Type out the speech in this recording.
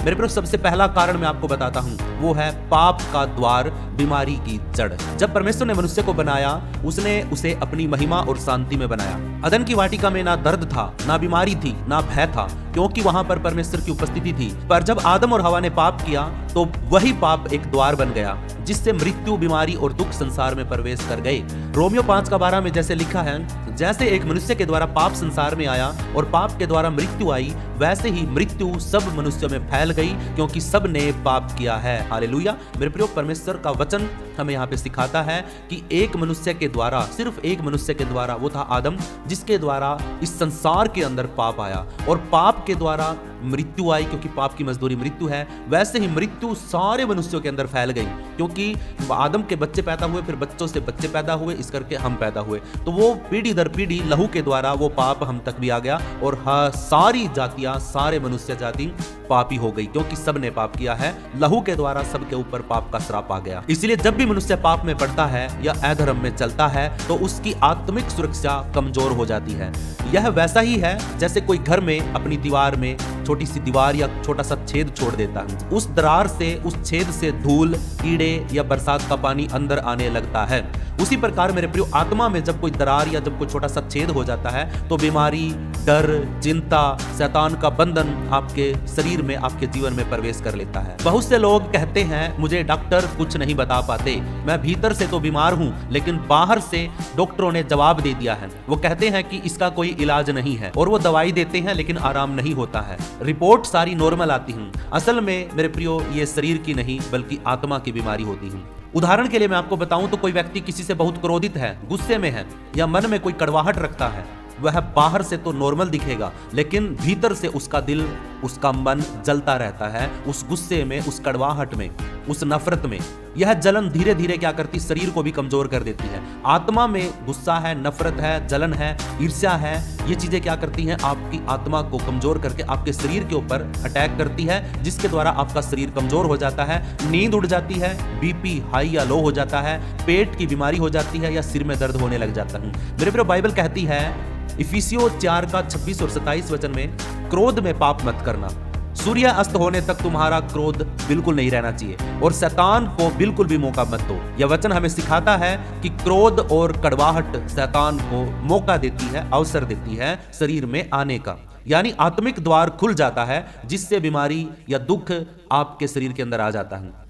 मेरे प्रियो, सबसे पहला कारण मैं आपको बताता हूं, वो है पाप का द्वार, बीमारी की जड़। जब परमेश्वर ने मनुष्य को बनाया, उसने उसे अपनी महिमा और शांति में बनाया। अदन की वाटिका में ना दर्द था, ना बीमारी थी, ना भय था, क्योंकि वहां पर परमेश्वर की उपस्थिति थी। पर जब आदम और हवा ने पाप किया, तो वही पाप एक द्वार बन गया, जिससे मृत्यु, बीमारी और दुख संसार में प्रवेश कर गए। रोमियो 5:12 में जैसे लिखा है, जैसे एक मनुष्य के द्वारा पाप संसार में आया और पाप के द्वारा मृत्यु आई, वैसे ही मृत्यु सब मनुष्यों में फैल गई, क्योंकि सब ने पाप किया है। हालेलुया। मेरे प्रिय, परमेश्वर का वचन हमें यहाँ पे सिखाता है कि एक मनुष्य के द्वारा, सिर्फ एक मनुष्य के द्वारा, वो था आदम, जिसके द्वारा इस संसार के अंदर पाप आया और पाप के द्वारा मृत्यु आई, क्योंकि पाप की मजदूरी मृत्यु है। वैसे ही मृत्यु सारे मनुष्यों के अंदर फैल गई, क्योंकि आदम के बच्चे पैदा हुए, फिर बच्चों से बच्चे पैदा हुए, इस करके हम पैदा हुए। तो वो पीढ़ी दर पीढ़ी लहू के द्वारा वो पाप हम तक भी आ गया और सारी जातियां, सारे मनुष्य जाति पापी हो गई, क्योंकि सब ने पाप किया है। लहू के द्वारा सबके ऊपर पाप का श्राप आ गया। इसलिए जब भी मनुष्य पाप में पड़ता है या अधर्म में चलता है, तो उसकी आत्मिक सुरक्षा कमजोर हो जाती है। यह वैसा ही है जैसे कोई घर में अपनी दीवार में छोटी सी दीवार या छोटा सा छेद छोड़ देता है। उस दरार से, उस छेद से धूल, कीड़े या बरसात का पानी अंदर आने लगता है। उसी प्रकार मेरे प्रियो, आत्मा में जब कोई दरार या जब कोई छोटा सा छेद हो जाता है, तो बीमारी, डर, चिंता, शैतान का बंधन आपके शरीर में, आपके जीवन में प्रवेश कर लेता है। बहुत से लोग कहते हैं, मुझे डॉक्टर कुछ नहीं बता पाते, मैं भीतर से तो बीमार हूं, लेकिन बाहर से डॉक्टरों ने जवाब दे दिया है। वो कहते हैं कि इसका कोई इलाज नहीं है, और वो दवाई देते हैं, लेकिन आराम नहीं होता है। रिपोर्ट सारी नॉर्मल आती है। असल में मेरे प्रियो, ये शरीर की नहीं बल्कि आत्मा की बीमारी होती है। उदाहरण के लिए मैं आपको बताऊं तो कोई व्यक्ति किसी से बहुत क्रोधित है, गुस्से में है, या मन में कोई कड़वाहट रखता है, वह बाहर से तो नॉर्मल दिखेगा, लेकिन भीतर से उसका दिल, उसका मन जलता रहता है, उस गुस्से में, उस कड़वाहट में, उस नफरत में। यह जलन धीरे धीरे क्या करती, शरीर को भी कमजोर कर देती है। आत्मा में गुस्सा है, नफरत है, जलन है, ईर्ष्या है, ये चीजें क्या करती हैं, आपकी आत्मा को कमजोर करके आपके शरीर के ऊपर अटैक करती है, जिसके द्वारा आपका शरीर कमजोर हो जाता है, नींद उड़ जाती है, बीपी हाई या लो हो जाता है, पेट की बीमारी हो जाती है, या सिर में दर्द होने लग जाता है। मेरे प्रिय, बाइबल कहती है इफिसियों 4:26 और 27 वचन में, क्रोध में पाप मत करना, सूर्य अस्त होने तक तुम्हारा क्रोध बिल्कुल नहीं रहना चाहिए, और शैतान को बिल्कुल भी मौका मत दो। यह वचन हमें सिखाता है कि क्रोध और कड़वाहट शैतान को मौका देती है, अवसर देती है शरीर में आने का, यानी आत्मिक द्वार खुल जाता है, जिससे बीमारी या दुख आपके शरीर के अंदर आ जाता है।